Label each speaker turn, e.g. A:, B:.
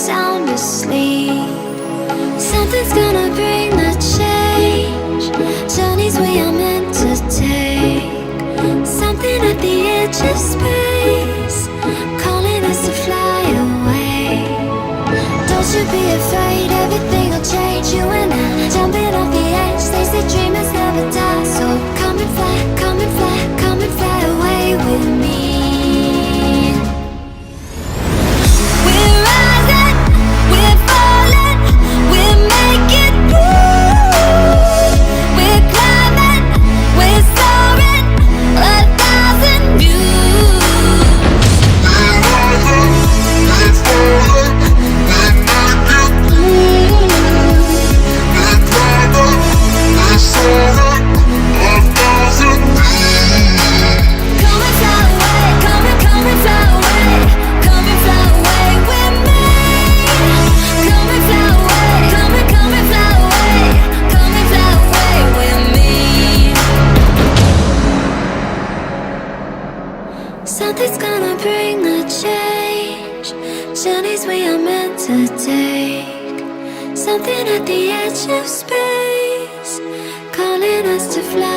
A: sound asleep. Something's gonna bring the change. Journeys we are meant to take. Something at the edge of space, calling us to fly away. Don't you be afraid, everything will change. You and I, jumping off the edge. They say dreamers never die. So come and fly, come and fly, come and fly away with me. We're rising, we're falling, we're making moves. We're climbing, we're soaring, 1,000 views.
B: We're rising, we're falling, we're making moves. We're climbing, we're soaring, 1,000 views.
A: Come and fly away, come and fly away, come and fly away with me. Come and fly away, come and fly away, come and fly away with me. Something's gonna bring the change. Journeys we are meant to take. Something at the edge of space, calling us to fly